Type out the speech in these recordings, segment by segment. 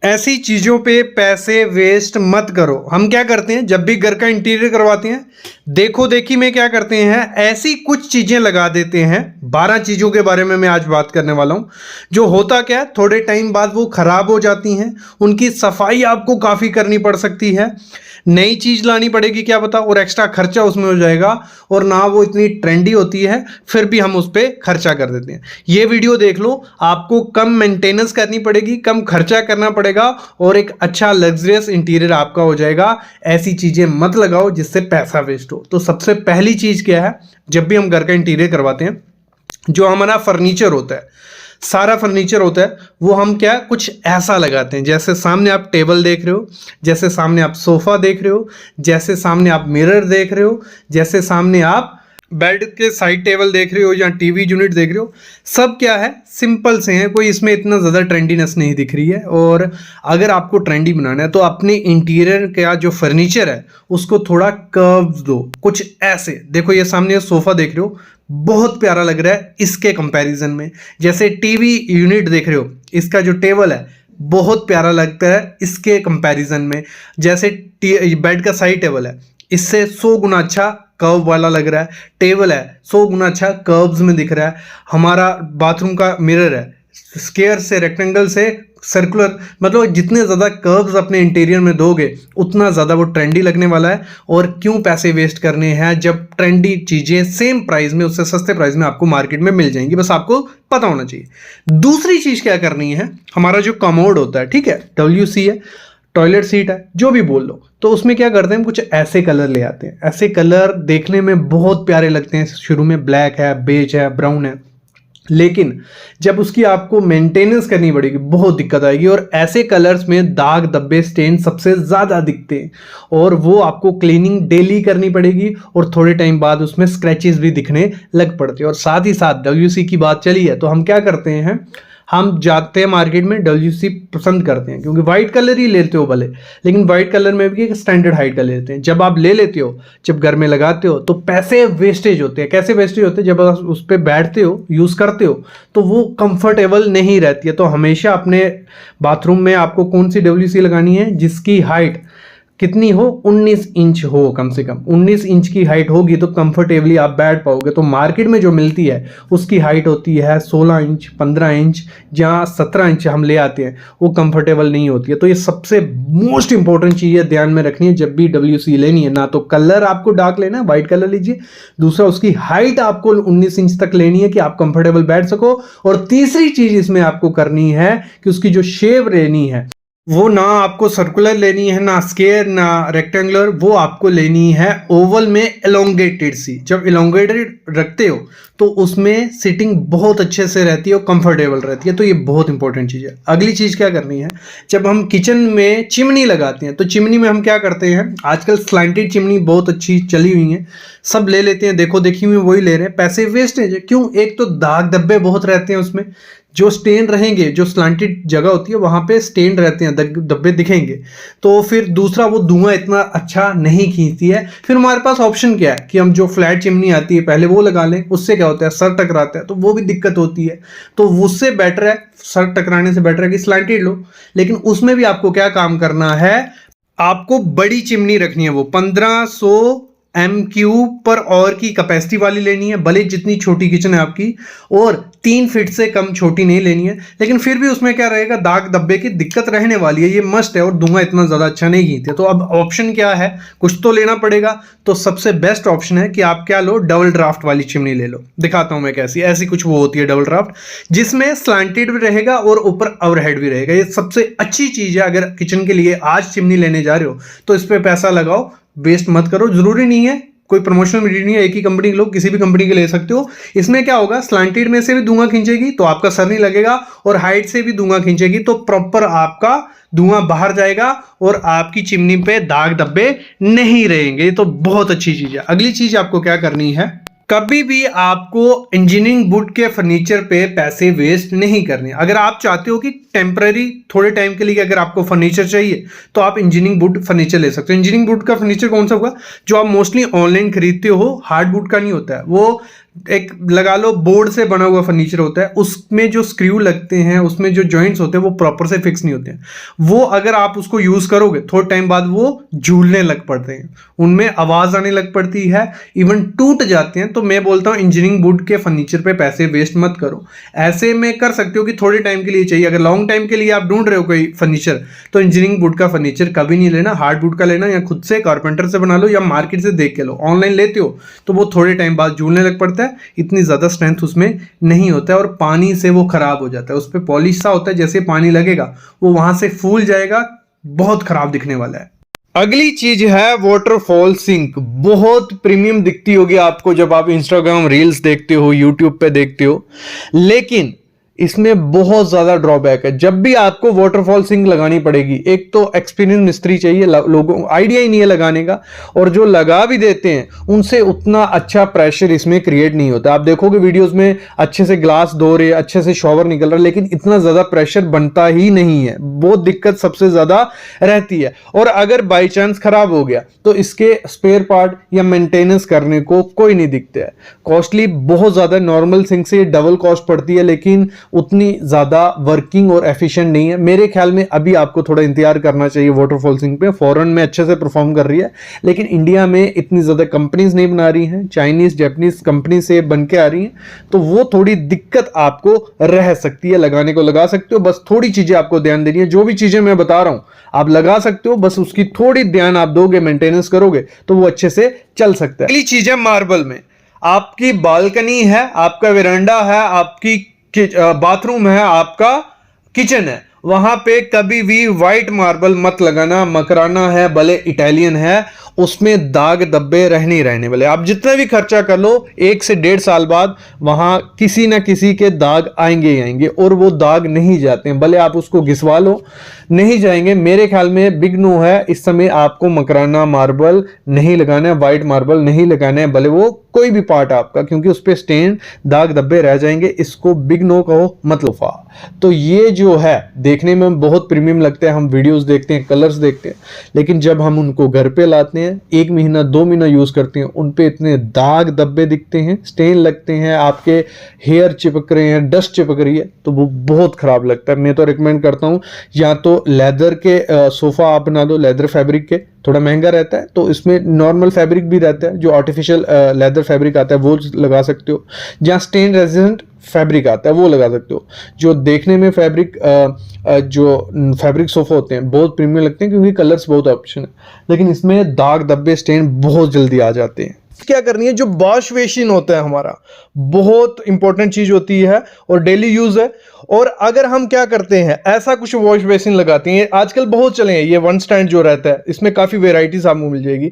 ऐसी चीज़ों पे पैसे वेस्ट मत करो। हम क्या करते हैं जब भी घर का इंटीरियर करवाते हैं, देखो देखी में क्या करते हैं, ऐसी कुछ चीज़ें लगा देते हैं। 12 चीज़ों के बारे में मैं आज बात करने वाला हूँ। जो होता क्या है, थोड़े टाइम बाद वो ख़राब हो जाती हैं, उनकी सफाई आपको काफ़ी करनी पड़ सकती है, नई चीज़ लानी पड़ेगी क्या पता, और एक्स्ट्रा खर्चा उसमें हो जाएगा, और ना वो इतनी ट्रेंडी होती है, फिर भी हम उस पर खर्चा कर देते हैं। ये वीडियो देख लो, आपको कम मेंटेनेंस करनी पड़ेगी, कम खर्चा करना पड़ेगा, और एक अच्छा लग्जरियस इंटीरियर आपका हो जाएगा। ऐसी चीज़ें मत लगाओ जिससे पैसा वेस्ट हो। तो सबसे पहली चीज़ क्या है, जब भी हम घर का इंटीरियर करवाते हैं, जो हमारा फर्नीचर होता है, सारा फर्नीचर होता है, वो हम क्या कुछ ऐसा लगाते हैं। जैसे सामने आप टेबल देख रहे हो, जैसे सामने आप सोफा देख रहे हो, जैसे सामने आप मिरर देख रहे हो, जैसे सामने आप बेड के साइड टेबल देख रहे हो या टीवी यूनिट देख रहे हो, सब क्या है, सिंपल से हैं। कोई इसमें इतना ज़्यादा ट्रेंडीनेस नहीं दिख रही है। और अगर आपको ट्रेंडी बनाना है तो अपने इंटीरियर का जो फर्नीचर है उसको थोड़ा कर्व्स दो, कुछ ऐसे। देखो ये सामने सोफ़ा देख रहे हो, बहुत प्यारा लग रहा है इसके कंपैरिजन में। जैसे टीवी यूनिट देख रहे हो, इसका जो टेबल है बहुत प्यारा लगता है इसके कंपैरिजन में। जैसे बेड का साइड टेबल है, इससे 100 गुना अच्छा कर्व वाला लग रहा है। टेबल है 100 गुना अच्छा कर्व्स में दिख रहा है। हमारा बाथरूम का मिरर है, स्क्वायर से रेक्टेंगल से सर्कुलर, मतलब जितने ज़्यादा कर्व्स अपने इंटीरियर में दोगे उतना ज़्यादा वो ट्रेंडी लगने वाला है। और क्यों पैसे वेस्ट करने हैं जब ट्रेंडी चीज़ें सेम प्राइस में, उससे सस्ते प्राइस में आपको मार्केट में मिल जाएंगी। बस आपको पता होना चाहिए। दूसरी चीज़ क्या करनी है, हमारा जो कमोड होता है, ठीक है, WC है, टॉयलेट सीट है, जो भी बोल लो, तो उसमें क्या करते हैं हम, कुछ ऐसे कलर ले आते हैं। ऐसे कलर देखने में बहुत प्यारे लगते हैं, शुरू में ब्लैक है, बेज है, ब्राउन है, लेकिन जब उसकी आपको मेंटेनेंस करनी पड़ेगी बहुत दिक्कत आएगी। और ऐसे कलर्स में दाग धब्बे स्टेन सबसे ज़्यादा दिखते हैं, और वो आपको क्लीनिंग डेली करनी पड़ेगी, और थोड़े टाइम बाद उसमें स्क्रैचेस भी दिखने लग पड़ते हैं। और साथ ही साथ WC की बात चली है तो हम क्या करते हैं, हम जाते हैं मार्केट में, WC पसंद करते हैं, क्योंकि वाइट कलर ही लेते हो भले, लेकिन वाइट कलर में भी एक स्टैंडर्ड हाइट का लेते हैं। जब आप ले लेते हो, जब घर में लगाते हो, तो पैसे वेस्टेज होते हैं। कैसे वेस्टेज होते हैं, जब आप उस पर बैठते हो, यूज़ करते हो, तो वो कंफर्टेबल नहीं रहती है। तो हमेशा अपने बाथरूम में आपको कौन सी WC लगानी है, जिसकी हाइट कितनी हो, 19 इंच हो, कम से कम 19 इंच की हाइट होगी तो कंफर्टेबली आप बैठ पाओगे। तो मार्केट में जो मिलती है उसकी हाइट होती है 16 इंच, 15 इंच, जहाँ 17 इंच हम ले आते हैं, वो कंफर्टेबल नहीं होती है। तो ये सबसे मोस्ट इंपॉर्टेंट चीज़ है, ध्यान में रखनी है जब भी WC लेनी है। ना तो कलर आपको डार्क लेना है, वाइट कलर लीजिए, दूसरा उसकी हाइट आपको 19 इंच तक लेनी है कि आप कंफर्टेबल बैठ सको। और तीसरी चीज़ इसमें आपको करनी है कि उसकी जो शेप लेनी है, वो ना आपको सर्कुलर लेनी है, ना स्क्वायर, ना रेक्टेंगुलर, वो आपको लेनी है ओवल में एलोंगेटेड सी। जब एलोंगेटेड रखते हो तो उसमें सिटिंग बहुत अच्छे से रहती है और कंफर्टेबल रहती है। तो ये बहुत इंपॉर्टेंट चीज़ है। अगली चीज़ क्या करनी है, जब हम किचन में चिमनी लगाते हैं तो चिमनी में हम क्या करते हैं, आजकल स्लैंटेड चिमनी बहुत अच्छी चली हुई हैं, सब ले लेते हैं, देखो देखी में वही ले रहे हैं, पैसे वेस्टेज है। क्यों, एक तो दाग धब्बे बहुत रहते हैं उसमें, जो स्टेन रहेंगे, जो स्लांटेड जगह होती है वहाँ पे स्टेन रहते हैं, धब्बे दिखेंगे। तो फिर दूसरा वो धुआं इतना अच्छा नहीं खींचती है। फिर हमारे पास ऑप्शन क्या है कि हम जो फ्लैट चिमनी आती है पहले वो लगा लें, उससे क्या होता है, सर टकराता है, तो वो भी दिक्कत होती है। तो उससे बेटर है, सर टकराने से बेटर है कि स्लांटेड लो। लेकिन उसमें भी आपको क्या काम करना है, आपको बड़ी चिमनी रखनी है, वो 1500 MQ पर और की कैपेसिटी वाली लेनी है, भले जितनी छोटी किचन है आपकी, और 3 फीट से कम छोटी नहीं लेनी है। लेकिन फिर भी उसमें क्या रहेगा, दाग धब्बे की दिक्कत रहने वाली है, ये मस्ट है, और धुआं इतना ज़्यादा अच्छा नहीं खींचते। तो अब ऑप्शन क्या है, कुछ तो लेना पड़ेगा। तो सबसे बेस्ट ऑप्शन है कि आप क्या लो, डबल ड्राफ्ट वाली चिमनी ले लो। दिखाता हूँ मैं कैसी, ऐसी कुछ वो होती है डबल ड्राफ्ट, जिसमें स्लांटेड भी रहेगा और ऊपर ओवरहेड भी रहेगा। ये सबसे अच्छी चीज़ है। अगर किचन के लिए आज चिमनी लेने जा रहे हो तो इस पर पैसा लगाओ, वेस्ट मत करो। जरूरी नहीं है, कोई प्रमोशनल वीडियो नहीं है, एक ही कंपनी के लोग किसी भी कंपनी के ले सकते हो। इसमें क्या होगा, स्लांटेड में से भी धुआं खींचेगी तो आपका सर नहीं लगेगा, और हाइट से भी धुआं खींचेगी तो प्रॉपर आपका धुआं बाहर जाएगा और आपकी चिमनी पे दाग धब्बे नहीं रहेंगे। तो बहुत अच्छी चीज है। अगली चीज आपको क्या करनी है, कभी भी आपको इंजीनियरिंग वुड के फर्नीचर पे पैसे वेस्ट नहीं करने। अगर आप चाहते हो कि टेम्पररी थोड़े टाइम के लिए अगर आपको फर्नीचर चाहिए तो आप इंजीनियरिंग वुड फर्नीचर ले सकते हो। इंजीनियरिंग वुड का फर्नीचर कौन सा होगा, जो आप मोस्टली ऑनलाइन खरीदते हो, हार्ड वुड का नहीं होता है, वो एक लगा लो बोर्ड से बना हुआ फर्नीचर होता है, उसमें जो स्क्रू लगते हैं, उसमें जो जॉइंट्स होते हैं वो प्रॉपर से फिक्स नहीं होते हैं। वो अगर आप उसको यूज करोगे थोड़े टाइम बाद वो झूलने लग पड़ते हैं, उनमें आवाज आने लग पड़ती है, इवन टूट जाते हैं। तो मैं बोलता हूं इंजीनियरिंग वुड के फर्नीचर पे पैसे वेस्ट मत करो। ऐसे में कर सकते हो कि थोड़े टाइम के लिए चाहिए, अगर लॉन्ग टाइम के लिए आप ढूंढ रहे हो कोई फर्नीचर तो इंजीनियरिंग वुड का फर्नीचर कभी नहीं लेना, हार्ड वुड का लेना, या खुद से कारपेंटर से बना लो या मार्केट से देख के लो। ऑनलाइन लेते हो तो वो थोड़े टाइम बाद झूलने लग पड़ता है, इतनी ज्यादा स्ट्रेंथ उसमें नहीं होता है और पानी से वो खराब हो जाता है। उस पर पॉलिश सा होता है, जैसे पानी लगेगा वो वहां से फूल जाएगा, बहुत खराब दिखने वाला है। अगली चीज है वाटरफॉल सिंक। बहुत प्रीमियम दिखती होगी आपको जब आप इंस्टाग्राम रील्स देखते हो, यूट्यूब पे देखते हो, लेकिन इसमें बहुत ज्यादा ड्रॉबैक है। जब भी आपको वाटरफॉल सिंक लगानी पड़ेगी, एक तो एक्सपीरियंस मिस्त्री चाहिए, लोगों को आइडिया ही नहीं है लगाने का, और जो लगा भी देते हैं उनसे उतना अच्छा प्रेशर इसमें क्रिएट नहीं होता। आप देखोगे वीडियोस में अच्छे से ग्लास धो रहे, अच्छे से शॉवर निकल रहा है, लेकिन इतना ज्यादा प्रेशर बनता ही नहीं है। बहुत दिक्कत सबसे ज्यादा रहती है। और अगर बाई चांस खराब हो गया तो इसके स्पेयर पार्ट या मेंटेनेंस करने को कोई नहीं दिखता है। कॉस्टली बहुत ज्यादा, नॉर्मल सिंक से डबल कॉस्ट पड़ती है, लेकिन उतनी ज्यादा वर्किंग और एफिशिएंट नहीं है। मेरे ख्याल में अभी आपको थोड़ा इंतजार करना चाहिए वाटरफॉल सिंक पे। फॉरेन में अच्छे से परफॉर्म कर रही है, लेकिन इंडिया में इतनी ज्यादा कंपनीज नहीं बना रही हैं, चाइनीज जापानीज कंपनी से बन के आ रही हैं, तो वो थोड़ी दिक्कत आपको रह सकती है। लगाने को लगा सकते हो, बस थोड़ी चीजें आपको ध्यान देनी है। जो भी चीजें मैं बता रहा हूं आप लगा सकते हो, बस उसकी थोड़ी ध्यान आप दोगे, मेंटेनेंस करोगे तो वो अच्छे से चल सकता है। अगली चीज है मार्बल में। आपकी बालकनी है, आपका वेरांडा है, आपकी बाथरूम है, आपका किचन है, वहां पे कभी भी व्हाइट मार्बल मत लगाना। मकराना है भले इटालियन है, उसमें दाग धब्बे रहने वाले। आप जितना भी खर्चा कर लो, 1 से 1.5 साल बाद वहां किसी ना किसी के दाग आएंगे ही आएंगे, और वो दाग नहीं जाते हैं, भले आप उसको घिसवा लो नहीं जाएंगे। मेरे ख्याल में बिग नो है इस समय, आपको मकराना मार्बल नहीं लगाना है, व्हाइट मार्बल नहीं लगाना है, भले वो कोई भी पार्ट आपका, क्योंकि उस पर स्टेन दाग धब्बे रह जाएंगे। इसको बिग नो कहो, मत लो। तो ये जो है देखने में बहुत प्रीमियम लगता है, हम वीडियोस देखते हैं, कलर्स देखते हैं, लेकिन जब हम उनको घर पे लाते हैं, 1 महीना 2 महीना यूज करते हैं, उन पे इतने दाग धब्बे दिखते हैं, स्टेन लगते हैं, आपके हेयर चिपक रहे हैं, डस्ट चिपक रही है, तो वो बहुत खराब लगता है। मैं तो रिकमेंड करता हूं या तो लेदर के सोफा आप बना दो, लेदर फैब्रिक के, थोड़ा महंगा रहता है, तो इसमें नॉर्मल फैब्रिक भी रहता है, जो आर्टिफिशियल लेदर फैब्रिक आता है वो लगा सकते हो। जहाँ स्टेन रेजिस्टेंट फैब्रिक आता है वो लगा सकते हो। जो देखने में फैब्रिक जो फैब्रिक सोफा होते हैं बहुत प्रीमियम लगते हैं, क्योंकि कलर्स बहुत ऑप्शन है, लेकिन इसमें दाग धब्बे स्टेन बहुत जल्दी आ जाते हैं। क्या करनी है, जो वॉश बेसिन होता है हमारा, बहुत इंपॉर्टेंट चीज होती है और डेली यूज है। और अगर हम क्या करते हैं, ऐसा कुछ वॉश बेसिन लगाते हैं, आजकल बहुत चले हैं ये 1 स्टैंड जो रहता है, इसमें काफी वेराइटीज आपको मिल जाएगी।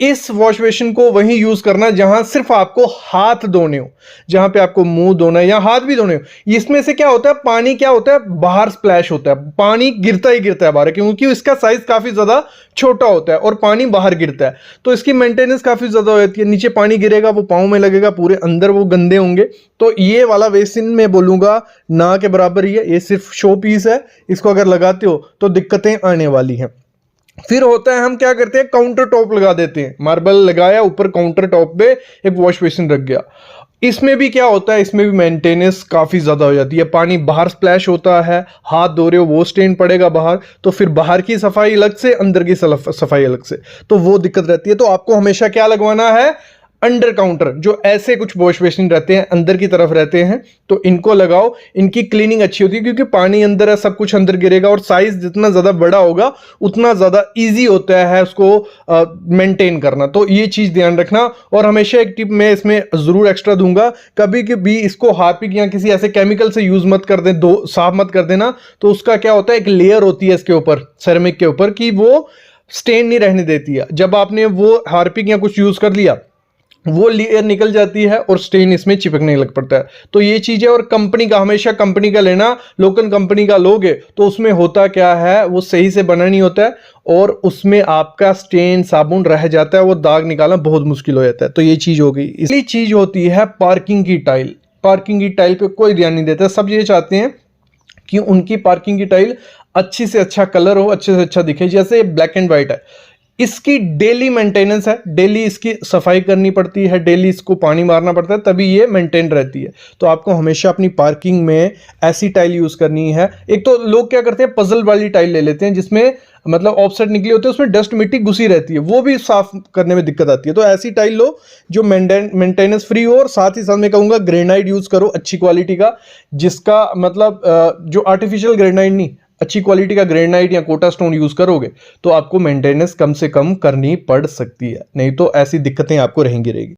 इस वॉश बेसिन को वहीं यूज करना जहां सिर्फ आपको हाथ धोने हो, जहां पे आपको मुंह धोना है या हाथ भी धोने हो। इसमें से क्या होता है, पानी क्या होता है, बाहर स्प्लैश होता है, पानी गिरता ही गिरता है बाहर, क्योंकि इसका साइज काफी ज्यादा छोटा होता है और पानी बाहर गिरता है, तो इसकी मेंटेनेंस काफी ज्यादा हो जाती है। नीचे पानी गिरेगा, वो पाँव में लगेगा, पूरे अंदर वो गंदे होंगे। तो ये वाला बेसिन मैं बोलूंगा ना के बराबर ही है, ये सिर्फ शो पीस है, इसको अगर लगाते हो तो दिक्कतें आने वाली हैं। फिर होता है, हम क्या करते हैं, काउंटर टॉप लगा देते हैं, मार्बल लगाया, ऊपर काउंटर टॉप पे एक वॉश बेसिन रख गया। इसमें भी क्या होता है, इसमें भी मेंटेनेंस काफी ज्यादा हो जाती है, पानी बाहर स्प्लैश होता है, हाथ धो रहे हो वो स्टेन पड़ेगा बाहर, तो फिर बाहर की सफाई अलग से, अंदर की सफाई अलग से, तो वो दिक्कत रहती है। तो आपको हमेशा क्या लगवाना है, अंडर काउंटर, जो ऐसे कुछ वॉश बेसिन रहते हैं अंदर की तरफ रहते हैं, तो इनको लगाओ। इनकी क्लीनिंग अच्छी होती है, क्योंकि पानी अंदर है, सब कुछ अंदर गिरेगा, और साइज जितना ज्यादा बड़ा होगा उतना ज्यादा इजी होता है उसको मेंटेन करना। तो ये चीज ध्यान रखना। और हमेशा एक टिप मैं इसमें जरूर एक्स्ट्रा दूंगा, कभी भी इसको हार्पिक या किसी ऐसे केमिकल से यूज मत कर दे, साफ मत कर देना। तो उसका क्या होता है, एक लेयर होती है इसके ऊपर, सेरेमिक के ऊपर, कि वो स्टेन नहीं रहने देती है। जब आपने वो हार्पिक या कुछ यूज कर लिया, वो लेयर निकल जाती है और स्टेन इसमें चिपकने लग पड़ता है। तो ये चीज है। और कंपनी का, हमेशा कंपनी का लेना, लोकल कंपनी का लोगे तो उसमें होता क्या है, वो सही से बना नहीं होता है, और उसमें आपका स्टेन साबुन रह जाता है, वो दाग निकालना बहुत मुश्किल हो जाता है। तो ये चीज हो गई। इसलिए चीज होती है पार्किंग की टाइल। पार्किंग की टाइल पे कोई ध्यान नहीं देता, सब ये चाहते हैं कि उनकी पार्किंग की टाइल अच्छी से अच्छा कलर हो, अच्छे से अच्छा दिखे। जैसे ब्लैक एंड व्हाइट है, इसकी डेली मेंटेनेंस है, डेली इसकी सफाई करनी पड़ती है, डेली इसको पानी मारना पड़ता है, तभी ये मेंटेन रहती है। तो आपको हमेशा अपनी पार्किंग में ऐसी टाइल यूज करनी है। एक तो लोग क्या करते हैं, पजल वाली टाइल ले लेते हैं जिसमें मतलब ऑफसेट निकली होती है, उसमें डस्ट मिट्टी घुसी रहती है, वो भी साफ करने में दिक्कत आती है। तो ऐसी टाइल लो जो मेंटेनेंस फ्री हो, और साथ ही साथ मैं कहूंगा ग्रेनाइट यूज करो अच्छी क्वालिटी का, जिसका मतलब जो आर्टिफिशियल ग्रेनाइट नहीं, अच्छी क्वालिटी का ग्रेनाइट या कोटा स्टोन यूज करोगे तो आपको मेंटेनेंस कम से कम करनी पड़ सकती है, नहीं तो ऐसी दिक्कतें आपको रहेंगी।